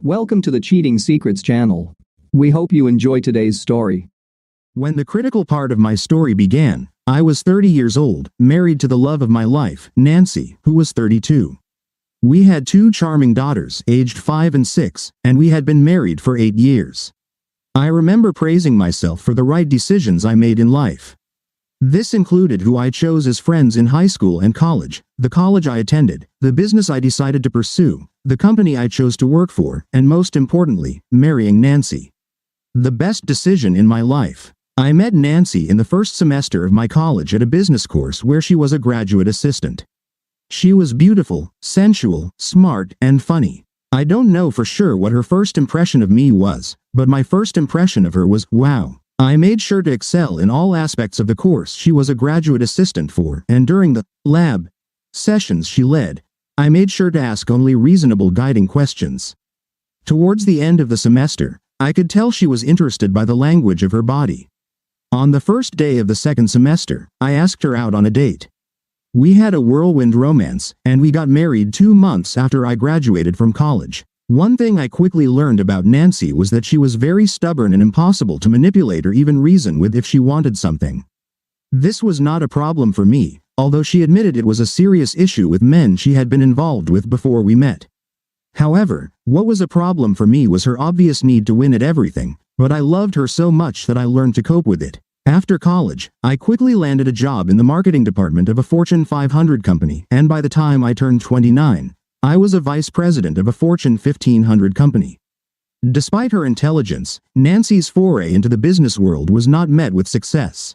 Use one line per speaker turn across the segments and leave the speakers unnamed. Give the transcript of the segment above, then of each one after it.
Welcome to the Cheating Secrets channel. We hope you enjoy today's story.
When the critical part of my story began, I was 30 years old, married to the love of my life, Nancy, who was 32. We had two charming daughters, aged 5 and 6, and we had been married for 8 years. I remember praising myself for the right decisions I made in life. This included who I chose as friends in high school and college, the college I attended, the business I decided to pursue, the company I chose to work for, and most importantly, marrying Nancy. The best decision in my life. I met Nancy in the first semester of my college at a business course where she was a graduate assistant. She was beautiful, sensual, smart, and funny. I don't know for sure what her first impression of me was, but my first impression of her was, wow. I made sure to excel in all aspects of the course she was a graduate assistant for, and during the lab sessions she led, I made sure to ask only reasonable guiding questions. Towards the end of the semester, I could tell she was interested by the language of her body. On the first day of the second semester, I asked her out on a date. We had a whirlwind romance, and we got married 2 months after I graduated from college. One thing I quickly learned about Nancy was that she was very stubborn and impossible to manipulate or even reason with if she wanted something. This was not a problem for me, although she admitted it was a serious issue with men she had been involved with before we met. However, what was a problem for me was her obvious need to win at everything, but I loved her so much that I learned to cope with it. After college, I quickly landed a job in the marketing department of a Fortune 500 company, and by the time I turned 29, I was a vice president of a Fortune 1500 company. Despite her intelligence, Nancy's foray into the business world was not met with success.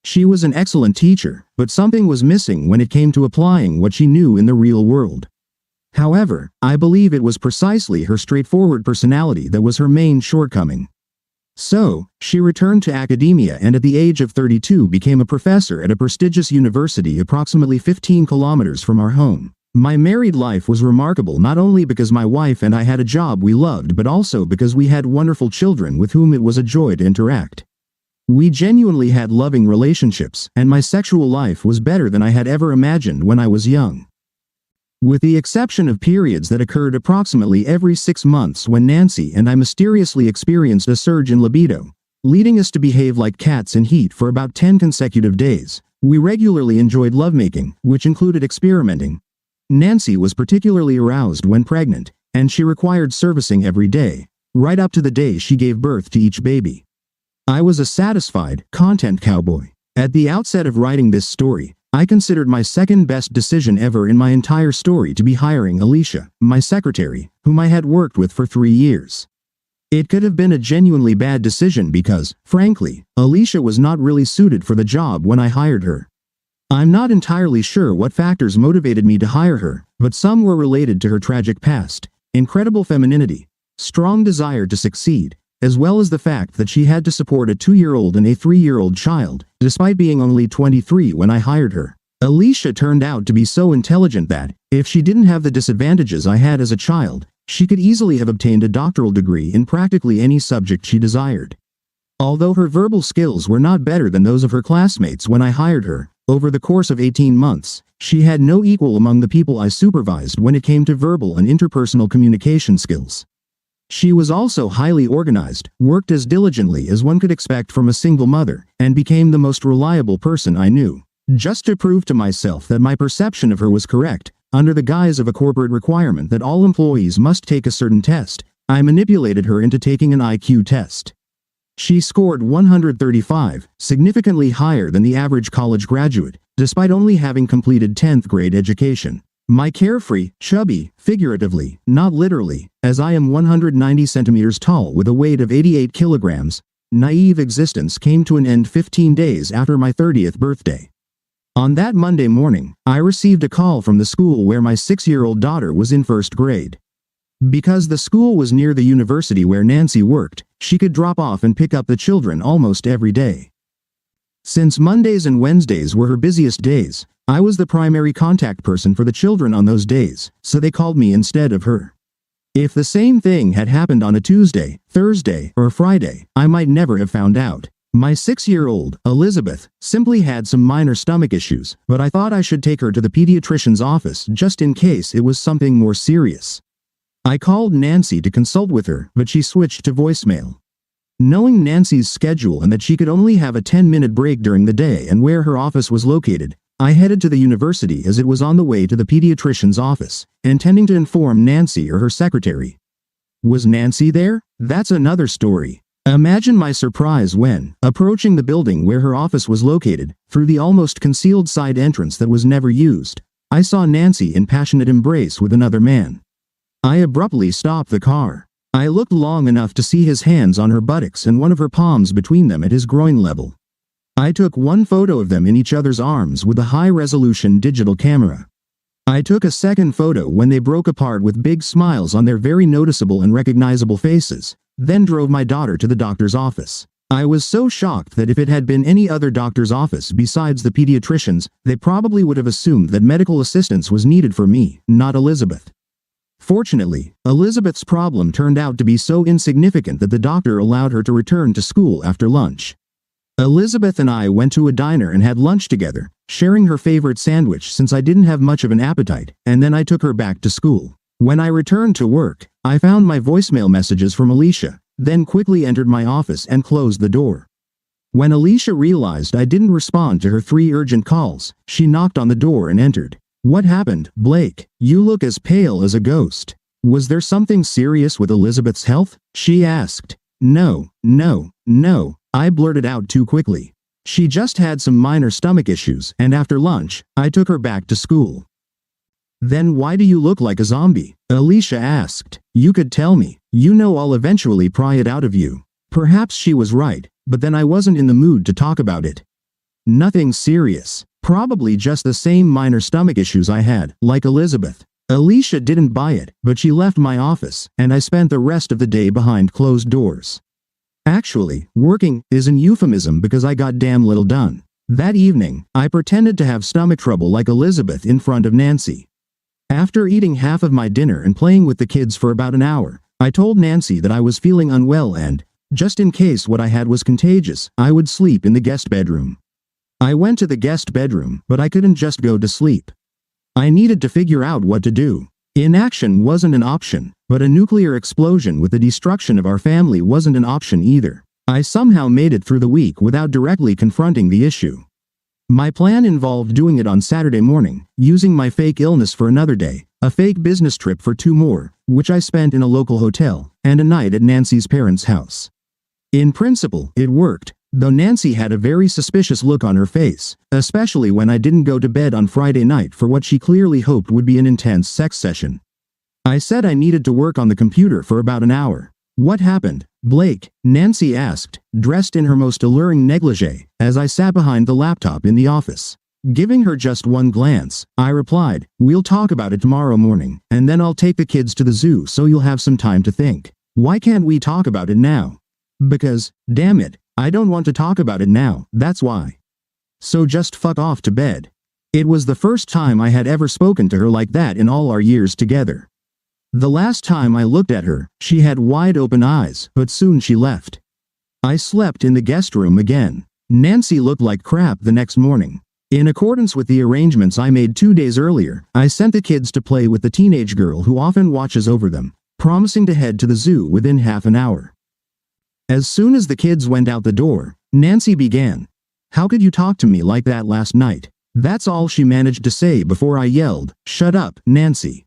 She was an excellent teacher, but something was missing when it came to applying what she knew in the real world. However, I believe it was precisely her straightforward personality that was her main shortcoming. So, she returned to academia and at the age of 32 became a professor at a prestigious university approximately 15 kilometers from our home. My married life was remarkable not only because my wife and I had a job we loved but also because we had wonderful children with whom it was a joy to interact. We genuinely had loving relationships, and my sexual life was better than I had ever imagined when I was young. With the exception of periods that occurred approximately every 6 months when Nancy and I mysteriously experienced a surge in libido, leading us to behave like cats in heat for about 10 consecutive days, we regularly enjoyed lovemaking, which included experimenting. Nancy was particularly aroused when pregnant, and she required servicing every day, right up to the day she gave birth to each baby. I was a satisfied, content cowboy. At the outset of writing this story, I considered my second best decision ever in my entire story to be hiring Alicia, my secretary, whom I had worked with for 3 years. It could have been a genuinely bad decision because, frankly, Alicia was not really suited for the job when I hired her. I'm not entirely sure what factors motivated me to hire her, but some were related to her tragic past, incredible femininity, strong desire to succeed, as well as the fact that she had to support a 2-year-old and a 3-year-old child, despite being only 23 when I hired her. Alicia turned out to be so intelligent that, if she didn't have the disadvantages I had as a child, she could easily have obtained a doctoral degree in practically any subject she desired. Although her verbal skills were not better than those of her classmates when I hired her, over the course of 18 months, she had no equal among the people I supervised when it came to verbal and interpersonal communication skills. She was also highly organized, worked as diligently as one could expect from a single mother, and became the most reliable person I knew. Just to prove to myself that my perception of her was correct, under the guise of a corporate requirement that all employees must take a certain test, I manipulated her into taking an IQ test. She scored 135, significantly higher than the average college graduate, despite only having completed 10th grade education. My carefree, chubby, figuratively, not literally, as I am 190 centimeters tall with a weight of 88 kilograms, naive existence came to an end 15 days after my 30th birthday. On that Monday morning, I received a call from the school where my 6-year-old daughter was in 1st grade. Because the school was near the university where Nancy worked, she could drop off and pick up the children almost every day. Since Mondays and Wednesdays were her busiest days, I was the primary contact person for the children on those days, so they called me instead of her. If the same thing had happened on a Tuesday, Thursday, or Friday, I might never have found out. My 6-year-old, Elizabeth, simply had some minor stomach issues, but I thought I should take her to the pediatrician's office just in case it was something more serious. I called Nancy to consult with her, but she switched to voicemail. Knowing Nancy's schedule and that she could only have a 10-minute break during the day and where her office was located, I headed to the university as it was on the way to the pediatrician's office, intending to inform Nancy or her secretary. Was Nancy there? That's another story. Imagine my surprise when, approaching the building where her office was located, through the almost concealed side entrance that was never used, I saw Nancy in passionate embrace with another man. I abruptly stopped the car. I looked long enough to see his hands on her buttocks and one of her palms between them at his groin level. I took one photo of them in each other's arms with a high-resolution digital camera. I took a second photo when they broke apart with big smiles on their very noticeable and recognizable faces, then drove my daughter to the doctor's office. I was so shocked that if it had been any other doctor's office besides the pediatrician's, they probably would have assumed that medical assistance was needed for me, not Elizabeth. Fortunately, Elizabeth's problem turned out to be so insignificant that the doctor allowed her to return to school after lunch. Elizabeth and I went to a diner and had lunch together, sharing her favorite sandwich since I didn't have much of an appetite, and then I took her back to school. When I returned to work, I found my voicemail messages from Alicia, then quickly entered my office and closed the door. When Alicia realized I didn't respond to her 3 urgent calls, she knocked on the door and entered. "What happened, Blake? You look as pale as a ghost. Was there something serious with Elizabeth's health?" she asked. No, I blurted out too quickly. She just had some minor stomach issues, and after lunch, I took her back to school. "Then why do you look like a zombie?" Alicia asked. "You could tell me. You know I'll eventually pry it out of you." Perhaps she was right, but then I wasn't in the mood to talk about it. "Nothing serious. Probably just the same minor stomach issues I had, like Elizabeth." Alicia didn't buy it, but she left my office, and I spent the rest of the day behind closed doors. Actually, working is an euphemism because I got damn little done. That evening, I pretended to have stomach trouble like Elizabeth in front of Nancy. After eating half of my dinner and playing with the kids for about an hour, I told Nancy that I was feeling unwell and, just in case what I had was contagious, I would sleep in the guest bedroom. I went to the guest bedroom, but I couldn't just go to sleep. I needed to figure out what to do. Inaction wasn't an option, but a nuclear explosion with the destruction of our family wasn't an option either. I somehow made it through the week without directly confronting the issue. My plan involved doing it on Saturday morning, using my fake illness for another day, a fake business trip for 2 more, which I spent in a local hotel, and a night at Nancy's parents' house. In principle, it worked, though Nancy had a very suspicious look on her face, especially when I didn't go to bed on Friday night for what she clearly hoped would be an intense sex session. I said I needed to work on the computer for about an hour. "What happened, Blake?" Nancy asked, dressed in her most alluring negligee, as I sat behind the laptop in the office. Giving her just one glance, I replied, "We'll talk about it tomorrow morning, and then I'll take the kids to the zoo so you'll have some time to think." "Why can't we talk about it now?" "Because, damn it, I don't want to talk about it now, that's why." "So just fuck off to bed." It was the first time I had ever spoken to her like that in all our years together. The last time I looked at her, she had wide open eyes, but soon she left. I slept in the guest room again. Nancy looked like crap the next morning. In accordance with the arrangements I made 2 days earlier, I sent the kids to play with the teenage girl who often watches over them, promising to head to the zoo within half an hour. As soon as the kids went out the door, Nancy began. "How could you talk to me like that last night?" That's all she managed to say before I yelled, "Shut up, Nancy."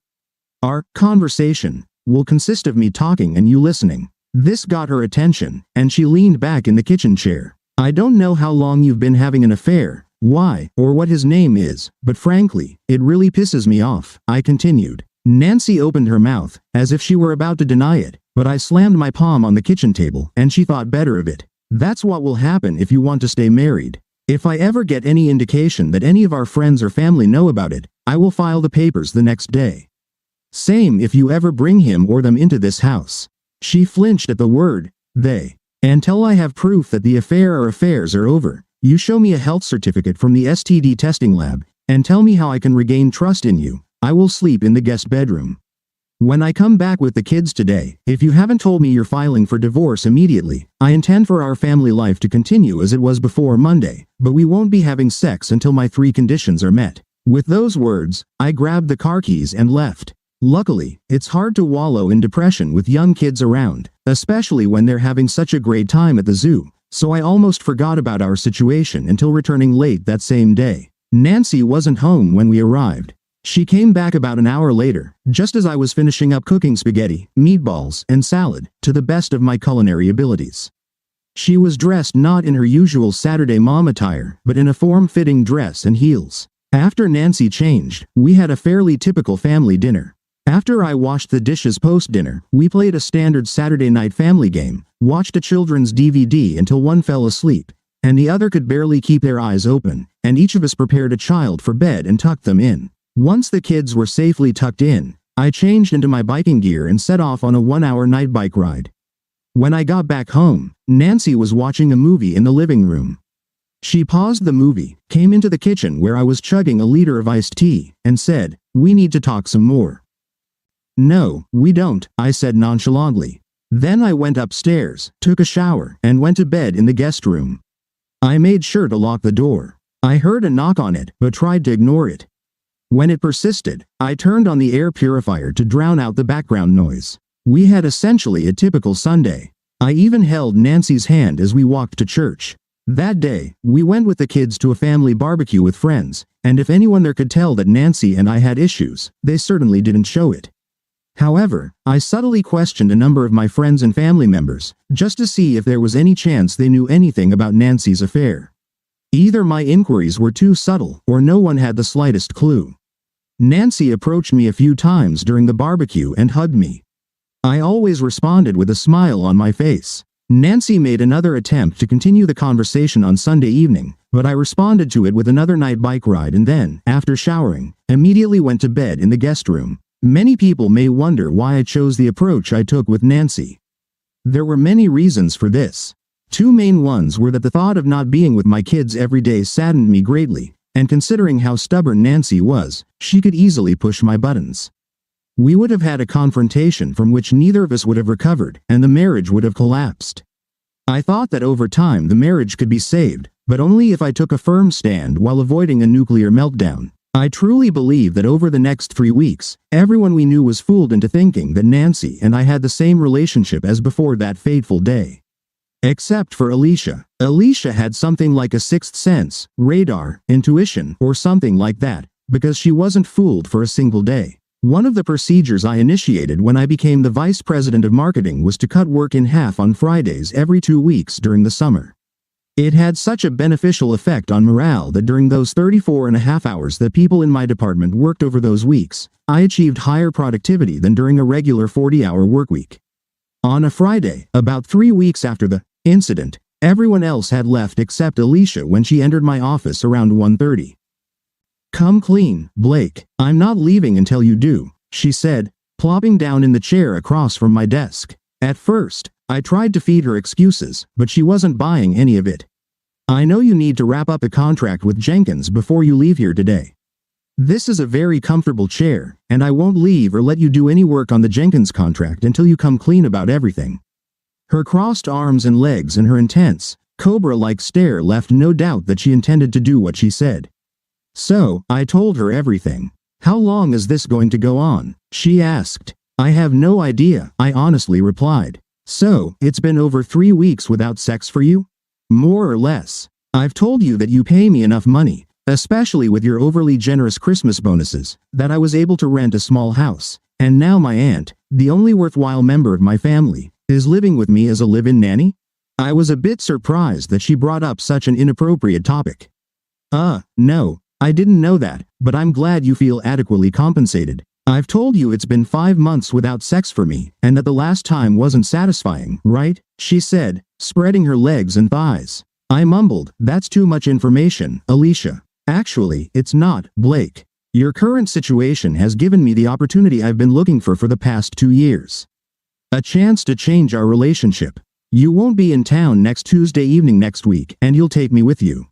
Our conversation will consist of me talking and you listening. This got her attention, and she leaned back in the kitchen chair. "I don't know how long you've been having an affair, why, or what his name is, but frankly, it really pisses me off," I continued. Nancy opened her mouth, as if she were about to deny it, but I slammed my palm on the kitchen table, and she thought better of it. "That's what will happen if you want to stay married. If I ever get any indication that any of our friends or family know about it, I will file the papers the next day. Same if you ever bring him or them into this house." She flinched at the word, "they." "Until I have proof that the affair or affairs are over, you show me a health certificate from the STD testing lab, and tell me how I can regain trust in you, I will sleep in the guest bedroom. When I come back with the kids today, if you haven't told me you're filing for divorce immediately, I intend for our family life to continue as it was before Monday, but we won't be having sex until my 3 conditions are met." With those words, I grabbed the car keys and left. Luckily, it's hard to wallow in depression with young kids around, especially when they're having such a great time at the zoo, so I almost forgot about our situation until returning late that same day. Nancy wasn't home when we arrived. She came back about an hour later, just as I was finishing up cooking spaghetti, meatballs, and salad, to the best of my culinary abilities. She was dressed not in her usual Saturday mom attire, but in a form-fitting dress and heels. After Nancy changed, we had a fairly typical family dinner. After I washed the dishes post-dinner, we played a standard Saturday night family game, watched a children's DVD until one fell asleep, and the other could barely keep their eyes open, and each of us prepared a child for bed and tucked them in. Once the kids were safely tucked in, I changed into my biking gear and set off on a 1-hour night bike ride. When I got back home, Nancy was watching a movie in the living room. She paused the movie, came into the kitchen where I was chugging a liter of iced tea, and said, "We need to talk some more." "No, we don't," I said nonchalantly. Then I went upstairs, took a shower, and went to bed in the guest room. I made sure to lock the door. I heard a knock on it, but tried to ignore it. When it persisted, I turned on the air purifier to drown out the background noise. We had essentially a typical Sunday. I even held Nancy's hand as we walked to church. That day, we went with the kids to a family barbecue with friends, and if anyone there could tell that Nancy and I had issues, they certainly didn't show it. However, I subtly questioned a number of my friends and family members, just to see if there was any chance they knew anything about Nancy's affair. Either my inquiries were too subtle, or no one had the slightest clue. Nancy approached me a few times during the barbecue and hugged me. I always responded with a smile on my face. Nancy made another attempt to continue the conversation on Sunday evening, but I responded to it with another night bike ride and then, after showering, immediately went to bed in the guest room. Many people may wonder why I chose the approach I took with Nancy. There were many reasons for this. Two main ones were that the thought of not being with my kids every day saddened me greatly, and considering how stubborn Nancy was, she could easily push my buttons. We would have had a confrontation from which neither of us would have recovered, and the marriage would have collapsed. I thought that over time the marriage could be saved, but only if I took a firm stand while avoiding a nuclear meltdown. I truly believe that over the next 3 weeks, everyone we knew was fooled into thinking that Nancy and I had the same relationship as before that fateful day. Except for Alicia. Alicia had something like a sixth sense, radar, intuition, or something like that, because she wasn't fooled for a single day. One of the procedures I initiated when I became the vice president of marketing was to cut work in half on Fridays every 2 weeks during the summer. It had such a beneficial effect on morale that during those 34.5 hours that people in my department worked over those weeks, I achieved higher productivity than during a regular 40-hour workweek. On a Friday, about 3 weeks after the incident, everyone else had left except Alicia when she entered my office around 1:30. "Come clean, Blake. I'm not leaving until you do," she said, plopping down in the chair across from my desk. At first, I tried to feed her excuses, but she wasn't buying any of it. "I know you need to wrap up a contract with Jenkins before you leave here today. This is a very comfortable chair, and I won't leave or let you do any work on the Jenkins contract until you come clean about everything." Her crossed arms and legs and her intense, cobra-like stare left no doubt that she intended to do what she said. So, I told her everything. "How long is this going to go on?" she asked. "I have no idea," I honestly replied. "So, it's been over 3 weeks without sex for you?" "More or less. I've told you that you pay me enough money, especially with your overly generous Christmas bonuses, that I was able to rent a small house, and now my aunt, the only worthwhile member of my family, is living with me as a live-in nanny?" I was a bit surprised that she brought up such an inappropriate topic. No, I didn't know that, but I'm glad you feel adequately compensated. I've told you it's been 5 months without sex for me, and that the last time wasn't satisfying, right?" she said, spreading her legs and thighs. I mumbled, "That's too much information, Alicia." "Actually, it's not, Blake. Your current situation has given me the opportunity I've been looking for the past 2 years. A chance to change our relationship. You won't be in town next Tuesday evening next week, and you'll take me with you.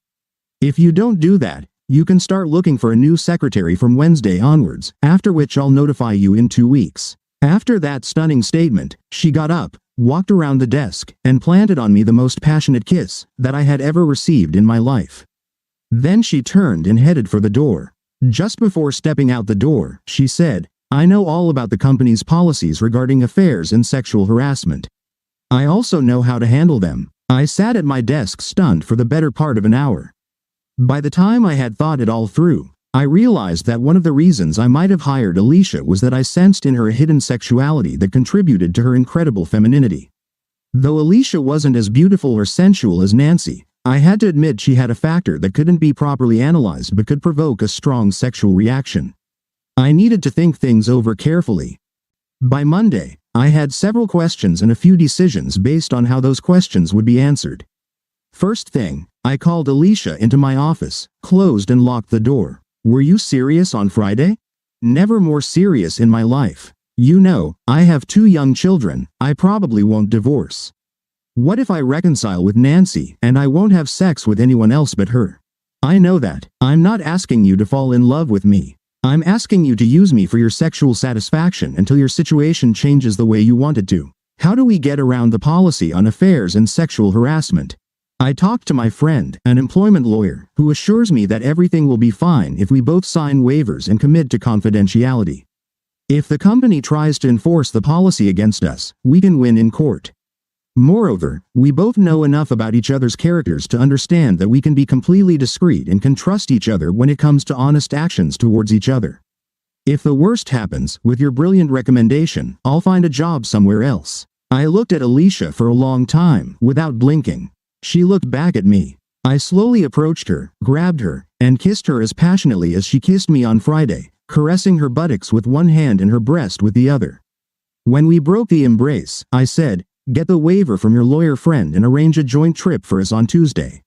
If you don't do that, you can start looking for a new secretary from Wednesday onwards, after which I'll notify you in 2 weeks." After that stunning statement, she got up, walked around the desk, and planted on me the most passionate kiss that I had ever received in my life. Then she turned and headed for the door. Just before stepping out the door, she said, I know all about the company's policies regarding affairs and sexual harassment. I also know how to handle them. I sat at my desk stunned for the better part of an hour. By the time I had thought it all through, I realized that one of the reasons I might have hired Alicia was that I sensed in her a hidden sexuality that contributed to her incredible femininity. Though Alicia wasn't as beautiful or sensual as Nancy, I had to admit she had a factor that couldn't be properly analyzed but could provoke a strong sexual reaction. I needed to think things over carefully. By Monday, I had several questions and a few decisions based on how those questions would be answered. First thing, I called Alicia into my office, closed and locked the door. "Were you serious on Friday?" "Never more serious in my life. You know, I have 2 young children. I probably won't divorce. What if I reconcile with Nancy and I won't have sex with anyone else but her? I know that. I'm not asking you to fall in love with me. I'm asking you to use me for your sexual satisfaction until your situation changes the way you want it to. How do we get around the policy on affairs and sexual harassment?" I talked to my friend, an employment lawyer, who assures me that everything will be fine if we both sign waivers and commit to confidentiality. If the company tries to enforce the policy against us, we can win in court. Moreover, we both know enough about each other's characters to understand that we can be completely discreet and can trust each other when it comes to honest actions towards each other. If the worst happens, with your brilliant recommendation, I'll find a job somewhere else. I looked at Alicia for a long time, without blinking. She looked back at me. I slowly approached her, grabbed her, and kissed her as passionately as she kissed me on Friday, caressing her buttocks with one hand and her breast with the other. When we broke the embrace, I said, "Get the waiver from your lawyer friend and arrange a joint trip for us on Tuesday.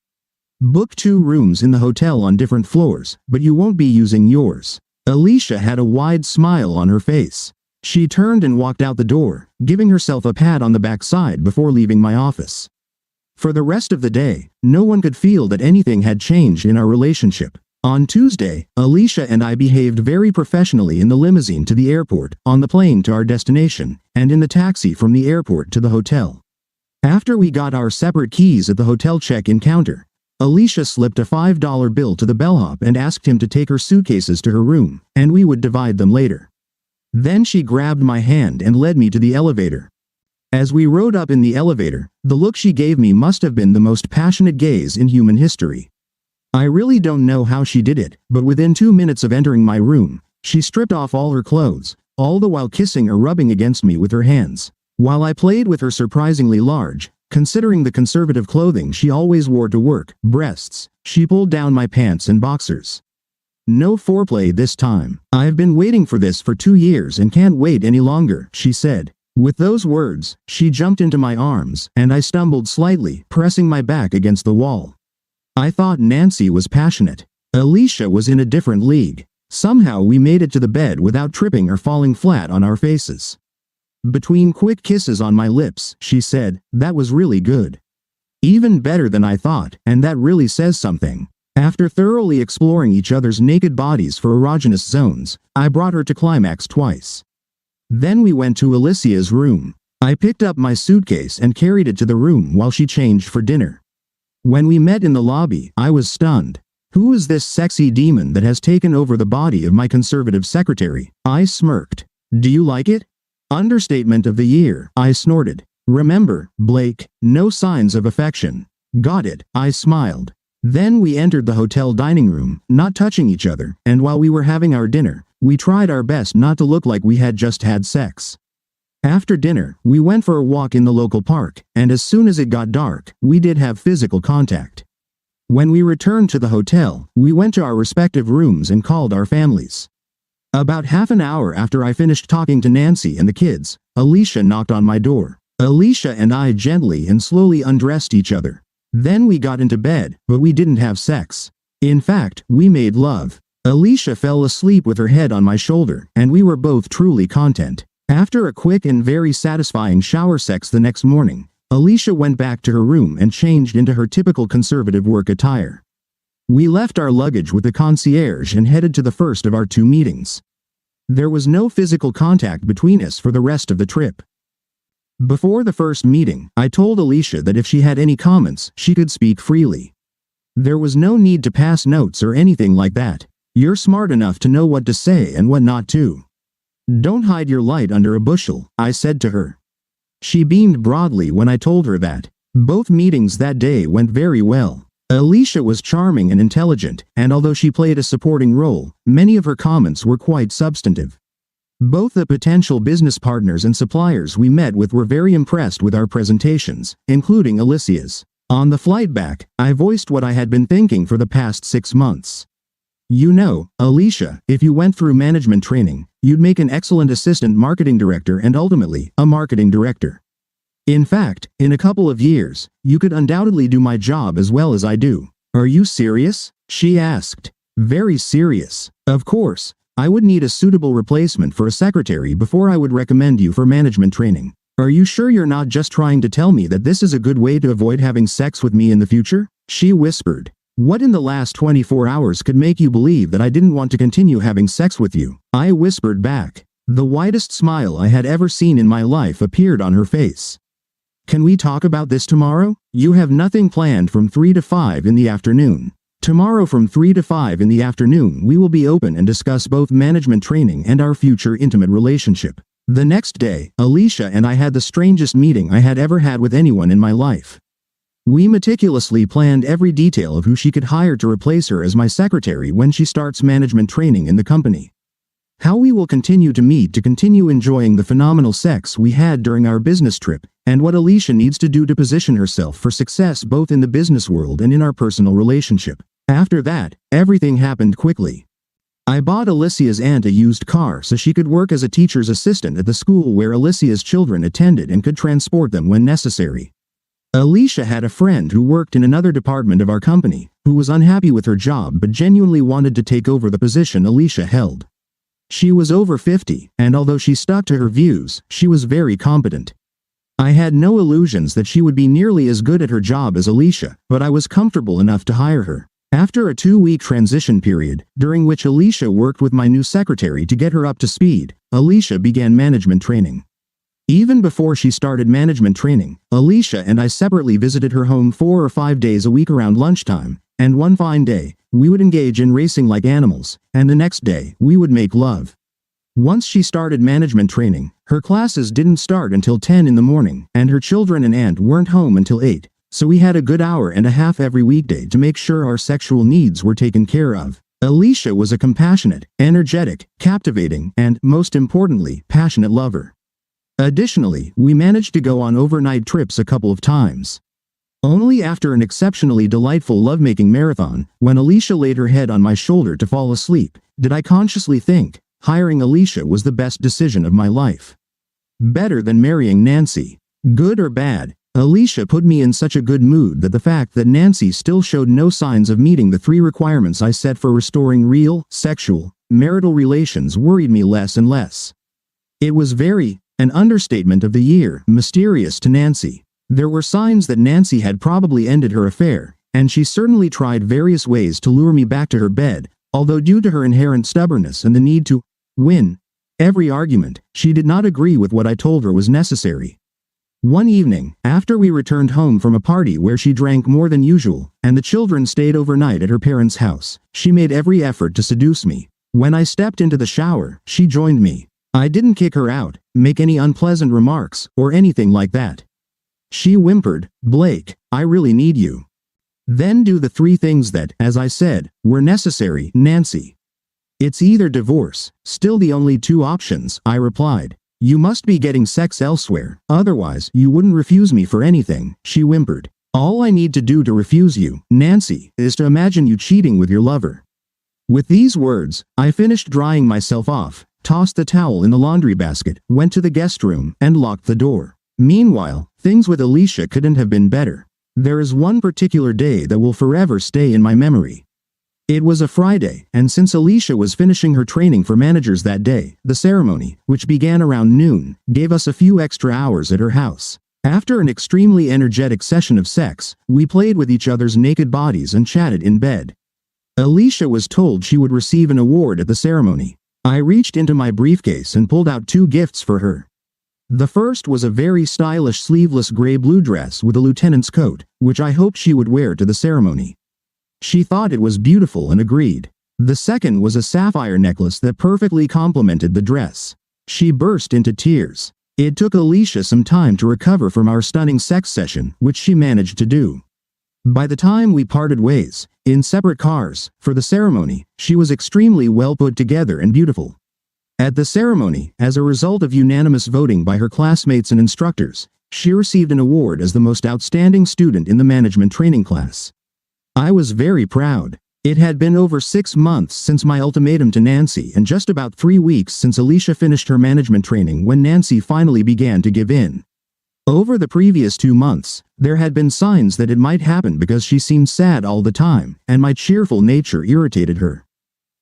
Book 2 rooms in the hotel on different floors, but you won't be using yours." Alicia had a wide smile on her face. She turned and walked out the door, giving herself a pat on the backside before leaving my office. For the rest of the day, no one could feel that anything had changed in our relationship. On Tuesday, Alicia and I behaved very professionally in the limousine to the airport, on the plane to our destination, and in the taxi from the airport to the hotel. After we got our separate keys at the hotel check-in counter, Alicia slipped a $5 bill to the bellhop and asked him to take her suitcases to her room, and we would divide them later. Then she grabbed my hand and led me to the elevator. As we rode up in the elevator, the look she gave me must have been the most passionate gaze in human history. I really don't know how she did it, but within 2 minutes of entering my room, she stripped off all her clothes, all the while kissing or rubbing against me with her hands. While I played with her surprisingly large, considering the conservative clothing she always wore to work, breasts, she pulled down my pants and boxers. "No foreplay this time. I've been waiting for this for 2 years and can't wait any longer," she said. With those words, she jumped into my arms, and I stumbled slightly, pressing my back against the wall. I thought Nancy was passionate. Alicia was in a different league. Somehow we made it to the bed without tripping or falling flat on our faces. Between quick kisses on my lips, she said, "That was really good. Even better than I thought, and that really says something." After thoroughly exploring each other's naked bodies for erogenous zones, I brought her to climax twice. Then we went to Alicia's room. I picked up my suitcase and carried it to the room while she changed for dinner. When we met in the lobby, I was stunned. Who is this sexy demon that has taken over the body of my conservative secretary? I smirked. "Do you like it?" "Understatement of the year," I snorted. "Remember, Blake, no signs of affection." "Got it," I smiled. Then we entered the hotel dining room, not touching each other, and while we were having our dinner, we tried our best not to look like we had just had sex. After dinner, we went for a walk in the local park, and as soon as it got dark, we did have physical contact. When we returned to the hotel, we went to our respective rooms and called our families. About half an hour after I finished talking to Nancy and the kids, Alicia knocked on my door. Alicia and I gently and slowly undressed each other. Then we got into bed, but we didn't have sex. In fact, we made love. Alicia fell asleep with her head on my shoulder, and we were both truly content. After a quick and very satisfying shower sex the next morning, Alicia went back to her room and changed into her typical conservative work attire. We left our luggage with the concierge and headed to the first of our 2 meetings. There was no physical contact between us for the rest of the trip. Before the first meeting, I told Alicia that if she had any comments, she could speak freely. There was no need to pass notes or anything like that. You're smart enough to know what to say and what not to. Don't hide your light under a bushel, I said to her. She beamed broadly when I told her that. Both meetings that day went very well. Alicia was charming and intelligent, and although she played a supporting role, many of her comments were quite substantive. Both the potential business partners and suppliers we met with were very impressed with our presentations, including Alicia's. On the flight back, I voiced what I had been thinking for the past 6 months. You know, Alicia, if you went through management training, you'd make an excellent assistant marketing director and ultimately, a marketing director. In fact, in a couple of years, you could undoubtedly do my job as well as I do. Are you serious? She asked. Very serious. Of course, I would need a suitable replacement for a secretary before I would recommend you for management training. Are you sure you're not just trying to tell me that this is a good way to avoid having sex with me in the future? She whispered. What in the last 24 hours could make you believe that I didn't want to continue having sex with you? I whispered back. The widest smile I had ever seen in my life appeared on her face. Can we talk about this tomorrow? You have nothing planned from 3 to 5 in the afternoon. Tomorrow from 3 to 5 in the afternoon we will be open and discuss both management training and our future intimate relationship. The next day, Alicia and I had the strangest meeting I had ever had with anyone in my life. We meticulously planned every detail of who she could hire to replace her as my secretary when she starts management training in the company. How we will continue to meet to continue enjoying the phenomenal sex we had during our business trip, and what Alicia needs to do to position herself for success both in the business world and in our personal relationship. After that, everything happened quickly. I bought Alicia's aunt a used car so she could work as a teacher's assistant at the school where Alicia's children attended and could transport them when necessary. Alicia had a friend who worked in another department of our company, who was unhappy with her job but genuinely wanted to take over the position Alicia held. She was over 50, and although she stuck to her views, she was very competent. I had no illusions that she would be nearly as good at her job as Alicia, but I was comfortable enough to hire her. After a 2-week transition period, during which Alicia worked with my new secretary to get her up to speed, Alicia began management training. Even before she started management training, Alicia and I separately visited her home 4 or 5 days a week around lunchtime, and one fine day, we would engage in racing like animals, and the next day, we would make love. Once she started management training, her classes didn't start until 10 in the morning, and her children and aunt weren't home until 8, so we had a good hour and a half every weekday to make sure our sexual needs were taken care of. Alicia was a compassionate, energetic, captivating, and, most importantly, passionate lover. Additionally, we managed to go on overnight trips a couple of times. Only after an exceptionally delightful lovemaking marathon, when Alicia laid her head on my shoulder to fall asleep, did I consciously think, hiring Alicia was the best decision of my life. Better than marrying Nancy. Good or bad, Alicia put me in such a good mood that the fact that Nancy still showed no signs of meeting the 3 requirements I set for restoring real, sexual, marital relations worried me less and less. It was an understatement of the year, mysterious to Nancy. There were signs that Nancy had probably ended her affair, and she certainly tried various ways to lure me back to her bed, although due to her inherent stubbornness and the need to win every argument, she did not agree with what I told her was necessary. One evening, after we returned home from a party where she drank more than usual, and the children stayed overnight at her parents' house, she made every effort to seduce me. When I stepped into the shower, she joined me. I didn't kick her out, make any unpleasant remarks, or anything like that. She whimpered, "Blake, I really need you." Then do the 3 things that, as I said, were necessary, Nancy. It's either divorce, still the only 2 options, I replied. You must be getting sex elsewhere, otherwise you wouldn't refuse me for anything, she whimpered. All I need to do to refuse you, Nancy, is to imagine you cheating with your lover. With these words, I finished drying myself off, tossed the towel in the laundry basket, went to the guest room, and locked the door. Meanwhile, things with Alicia couldn't have been better. There is one particular day that will forever stay in my memory. It was a Friday, and since Alicia was finishing her training for managers that day, the ceremony, which began around noon, gave us a few extra hours at her house. After an extremely energetic session of sex, we played with each other's naked bodies and chatted in bed. Alicia was told she would receive an award at the ceremony. I reached into my briefcase and pulled out 2 gifts for her. The first was a very stylish sleeveless gray-blue dress with a lieutenant's coat, which I hoped she would wear to the ceremony. She thought it was beautiful and agreed. The second was a sapphire necklace that perfectly complemented the dress. She burst into tears. It took Alicia some time to recover from our stunning sex session, which she managed to do. By the time we parted ways, in separate cars, for the ceremony, she was extremely well put together and beautiful. At the ceremony, as a result of unanimous voting by her classmates and instructors, she received an award as the most outstanding student in the management training class. I was very proud. It had been over 6 months since my ultimatum to Nancy and just about 3 weeks since Alicia finished her management training when Nancy finally began to give in. Over the previous 2 months, there had been signs that it might happen because she seemed sad all the time, and my cheerful nature irritated her.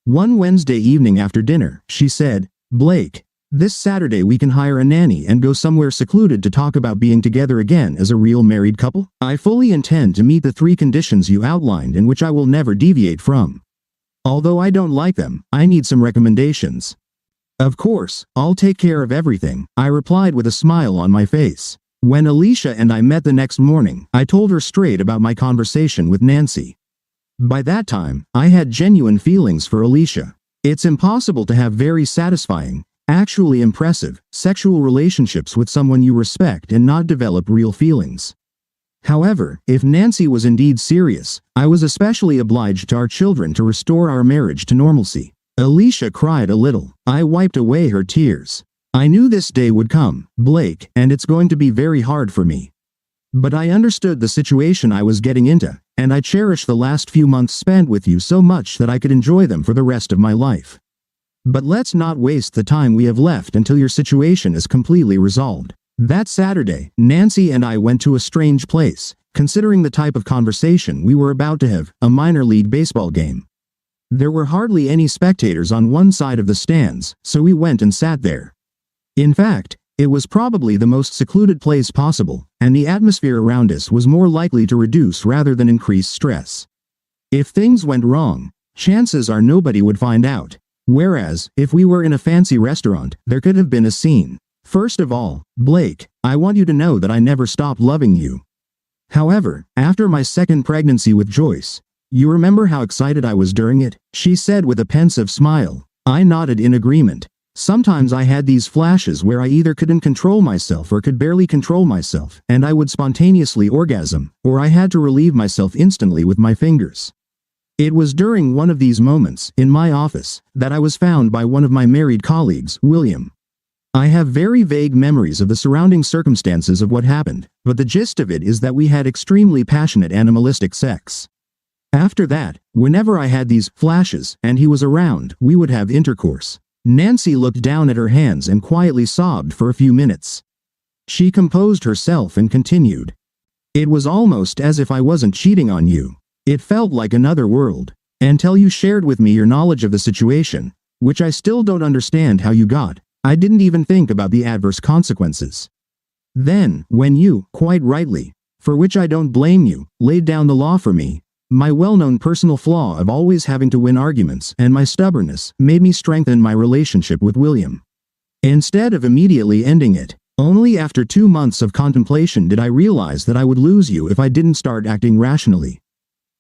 One Wednesday evening after dinner, she said, "Blake, this Saturday we can hire a nanny and go somewhere secluded to talk about being together again as a real married couple. I fully intend to meet the 3 conditions you outlined and which I will never deviate from. Although I don't like them, I need some recommendations." "Of course, I'll take care of everything," I replied with a smile on my face. When Alicia and I met the next morning, I told her straight about my conversation with Nancy. By that time, I had genuine feelings for Alicia. It's impossible to have very satisfying, actually impressive, sexual relationships with someone you respect and not develop real feelings. However, if Nancy was indeed serious, I was especially obliged to our children to restore our marriage to normalcy. Alicia cried a little. I wiped away her tears. "I knew this day would come, Blake, and it's going to be very hard for me. But I understood the situation I was getting into, and I cherish the last few months spent with you so much that I could enjoy them for the rest of my life. But let's not waste the time we have left until your situation is completely resolved." That Saturday, Nancy and I went to a strange place, considering the type of conversation we were about to have, a minor league baseball game. There were hardly any spectators on one side of the stands, so we went and sat there. In fact, it was probably the most secluded place possible, and the atmosphere around us was more likely to reduce rather than increase stress. If things went wrong, chances are nobody would find out. Whereas, if we were in a fancy restaurant, there could have been a scene. "First of all, Blake, I want you to know that I never stopped loving you. However, after my second pregnancy with Joyce, you remember how excited I was during it?" she said with a pensive smile. I nodded in agreement. Sometimes I had these flashes where I either couldn't control myself or could barely control myself, and I would spontaneously orgasm, or I had to relieve myself instantly with my fingers. It was during one of these moments, in my office, that I was found by one of my married colleagues, William. I have very vague memories of the surrounding circumstances of what happened, but the gist of it is that we had extremely passionate animalistic sex. After that, whenever I had these flashes, and he was around, we would have intercourse. Nancy looked down at her hands and quietly sobbed for a few minutes. She composed herself and continued. "It was almost as if I wasn't cheating on you. It felt like another world. Until you shared with me your knowledge of the situation, which I still don't understand how you got, I didn't even think about the adverse consequences. Then, when you, quite rightly, for which I don't blame you, laid down the law for me, my well-known personal flaw of always having to win arguments and my stubbornness made me strengthen my relationship with William. Instead of immediately ending it, only after 2 months of contemplation did I realize that I would lose you if I didn't start acting rationally.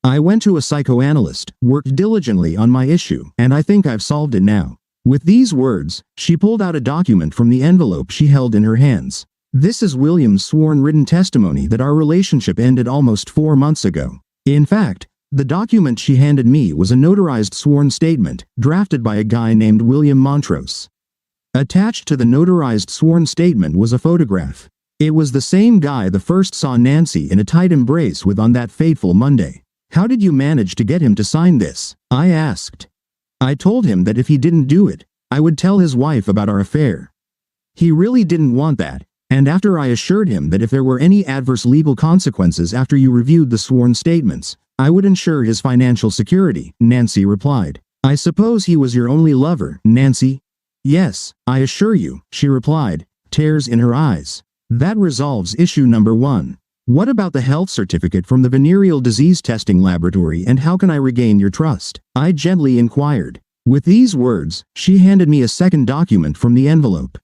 I went to a psychoanalyst, worked diligently on my issue, and I think I've solved it now." With these words, she pulled out a document from the envelope she held in her hands. "This is William's sworn written testimony that our relationship ended almost 4 months ago. In fact, the document she handed me was a notarized sworn statement, drafted by a guy named William Montrose. Attached to the notarized sworn statement was a photograph. It was the same guy the first saw Nancy in a tight embrace with on that fateful Monday. How did you manage to get him to sign this?" I asked. "I told him that if he didn't do it, I would tell his wife about our affair. He really didn't want that, and after I assured him that if there were any adverse legal consequences after you reviewed the sworn statements, I would ensure his financial security," Nancy replied. "I suppose he was your only lover, Nancy?" "Yes, I assure you," she replied, tears in her eyes. "That resolves issue number 1. What about the health certificate from the venereal disease testing laboratory and how can I regain your trust?" I gently inquired. With these words, she handed me a second document from the envelope.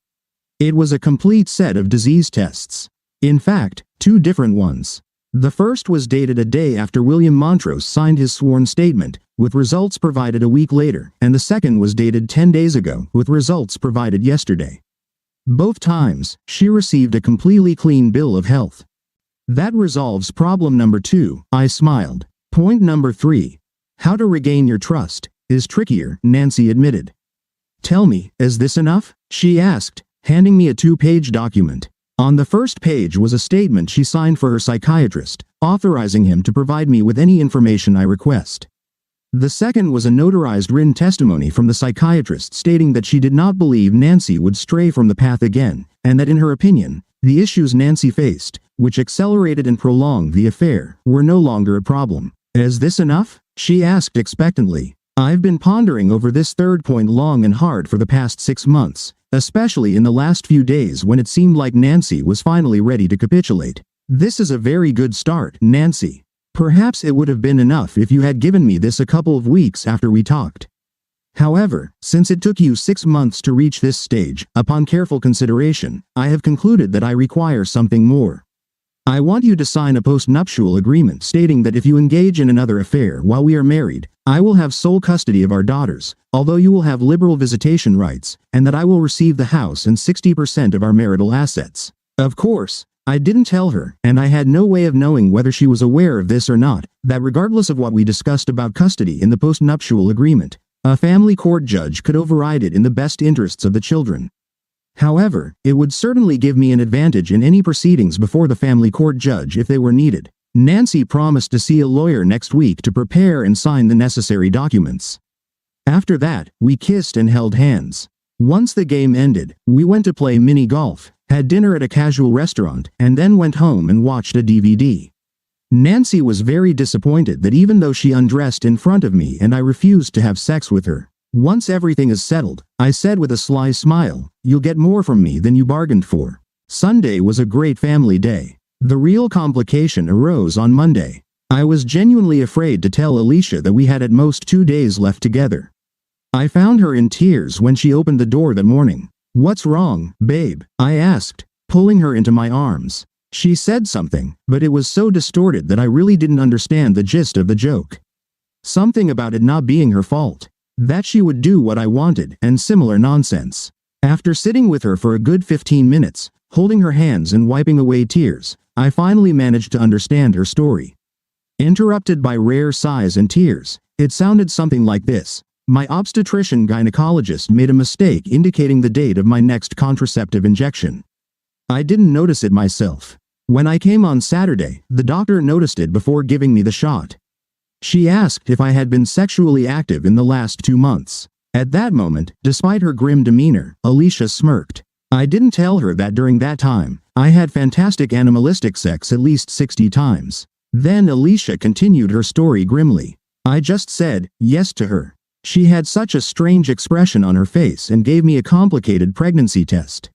It was a complete set of disease tests. In fact, 2 different ones. The first was dated a day after William Montrose signed his sworn statement, with results provided a week later, and the second was dated 10 days ago, with results provided yesterday. Both times, she received a completely clean bill of health. That resolves problem number 2, I smiled. Point number 3. How to regain your trust is trickier, Nancy admitted. Tell me, is this enough? She asked, handing me a 2-page document. On the first page was a statement she signed for her psychiatrist, authorizing him to provide me with any information I request. The second was a notarized written testimony from the psychiatrist stating that she did not believe Nancy would stray from the path again, and that in her opinion, the issues Nancy faced, which accelerated and prolonged the affair, were no longer a problem. Is this enough? She asked expectantly. I've been pondering over this third point long and hard for the past 6 months, especially in the last few days when it seemed like Nancy was finally ready to capitulate. This is a very good start, Nancy. Perhaps it would have been enough if you had given me this a couple of weeks after we talked. However, since it took you 6 months to reach this stage, upon careful consideration, I have concluded that I require something more. I want you to sign a postnuptial agreement stating that if you engage in another affair while we are married, I will have sole custody of our daughters, although you will have liberal visitation rights, and that I will receive the house and 60% of our marital assets. Of course, I didn't tell her, and I had no way of knowing whether she was aware of this or not, that regardless of what we discussed about custody in the postnuptial agreement, a family court judge could override it in the best interests of the children. However, it would certainly give me an advantage in any proceedings before the family court judge if they were needed. Nancy promised to see a lawyer next week to prepare and sign the necessary documents. After that, we kissed and held hands. Once the game ended, we went to play mini golf, had dinner at a casual restaurant, and then went home and watched a DVD. Nancy was very disappointed that even though she undressed in front of me and I refused to have sex with her. Once everything is settled, I said with a sly smile, you'll get more from me than you bargained for. Sunday was a great family day. The real complication arose on Monday. I was genuinely afraid to tell Alicia that we had at most 2 days left together. I found her in tears when she opened the door that morning. What's wrong, babe? I asked, pulling her into my arms. She said something, but it was so distorted that I really didn't understand the gist of the joke. Something about it not being her fault. That she would do what I wanted, and similar nonsense. After sitting with her for a good 15 minutes, holding her hands and wiping away tears, I finally managed to understand her story. Interrupted by rare sighs and tears, it sounded something like this. My obstetrician-gynecologist made a mistake indicating the date of my next contraceptive injection. I didn't notice it myself. When I came on Saturday, the doctor noticed it before giving me the shot. She asked if I had been sexually active in the last 2 months. At that moment, despite her grim demeanor, Alicia smirked. I didn't tell her that during that time, I had fantastic animalistic sex at least 60 times. Then Alicia continued her story grimly. I just said yes to her. She had such a strange expression on her face and gave me a complicated pregnancy test.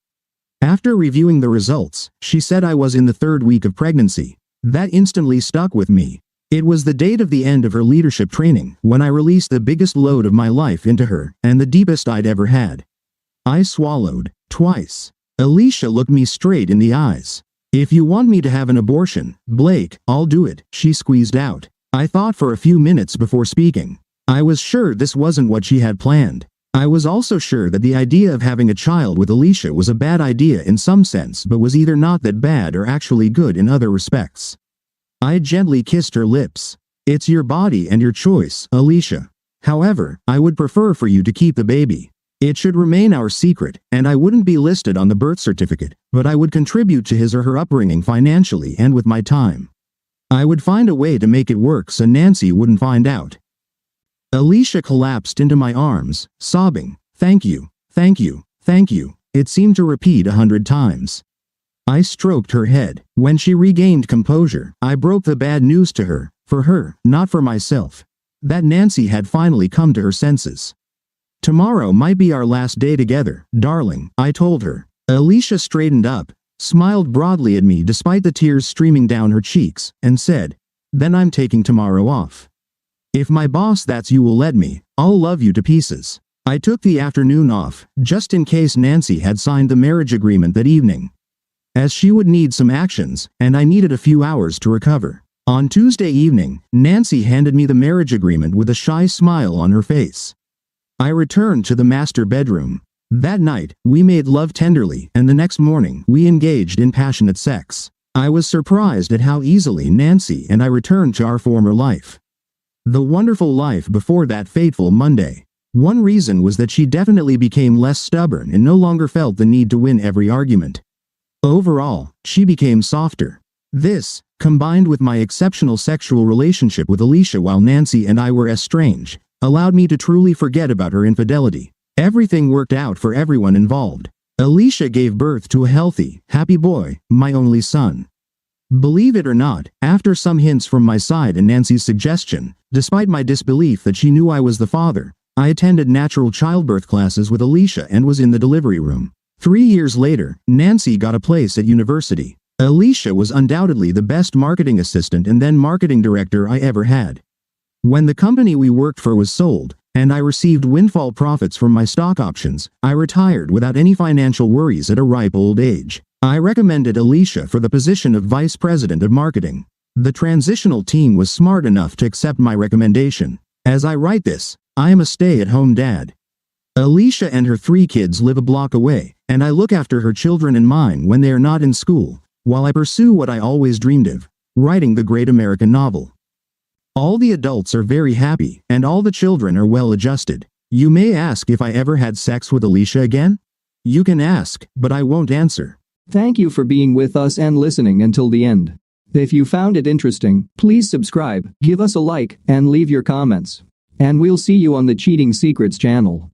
After reviewing the results, she said I was in the 3rd week of pregnancy. That instantly stuck with me. It was the date of the end of her leadership training when I released the biggest load of my life into her and the deepest I'd ever had. I swallowed twice. Alicia looked me straight in the eyes. If you want me to have an abortion, Blake, I'll do it, she squeezed out. I thought for a few minutes before speaking. I was sure this wasn't what she had planned. I was also sure that the idea of having a child with Alicia was a bad idea in some sense but was either not that bad or actually good in other respects. I gently kissed her lips. It's your body and your choice, Alicia. However, I would prefer for you to keep the baby. It should remain our secret, and I wouldn't be listed on the birth certificate, but I would contribute to his or her upbringing financially and with my time. I would find a way to make it work so Nancy wouldn't find out. Alicia collapsed into my arms, sobbing, "Thank you, thank you, thank you," it seemed to repeat 100 times. I stroked her head. When she regained composure, I broke the bad news to her, for her, not for myself. That Nancy had finally come to her senses. Tomorrow might be our last day together, darling, I told her. Alicia straightened up, smiled broadly at me despite the tears streaming down her cheeks, and said, "Then I'm taking tomorrow off. If my boss that's you will let me, I'll love you to pieces." I took the afternoon off, just in case Nancy had signed the marriage agreement that evening. As she would need some actions, and I needed a few hours to recover. On Tuesday evening, Nancy handed me the marriage agreement with a shy smile on her face. I returned to the master bedroom. That night, we made love tenderly, and the next morning, we engaged in passionate sex. I was surprised at how easily Nancy and I returned to our former life. The wonderful life before that fateful Monday. One reason was that she definitely became less stubborn and no longer felt the need to win every argument. Overall, she became softer. This, combined with my exceptional sexual relationship with Alicia while Nancy and I were estranged, allowed me to truly forget about her infidelity. Everything worked out for everyone involved. Alicia gave birth to a healthy, happy boy, my only son. Believe it or not, after some hints from my side and Nancy's suggestion, despite my disbelief that she knew I was the father, I attended natural childbirth classes with Alicia and was in the delivery room. 3 years later, Nancy got a place at university. Alicia was undoubtedly the best marketing assistant and then marketing director I ever had. When the company we worked for was sold, and I received windfall profits from my stock options, I retired without any financial worries at a ripe old age. I recommended Alicia for the position of vice president of marketing. The transitional team was smart enough to accept my recommendation. As I write this, I am a stay-at-home dad. Alicia and her 3 kids live a block away, and I look after her children and mine when they are not in school, while I pursue what I always dreamed of, writing the great American novel. All the adults are very happy, and all the children are well adjusted. You may ask if I ever had sex with Alicia again? You can ask, but I won't answer.
Thank you for being with us and listening until the end. If you found it interesting, please subscribe, give us a like, and leave your comments. And we'll see you on the Cheating Secrets channel.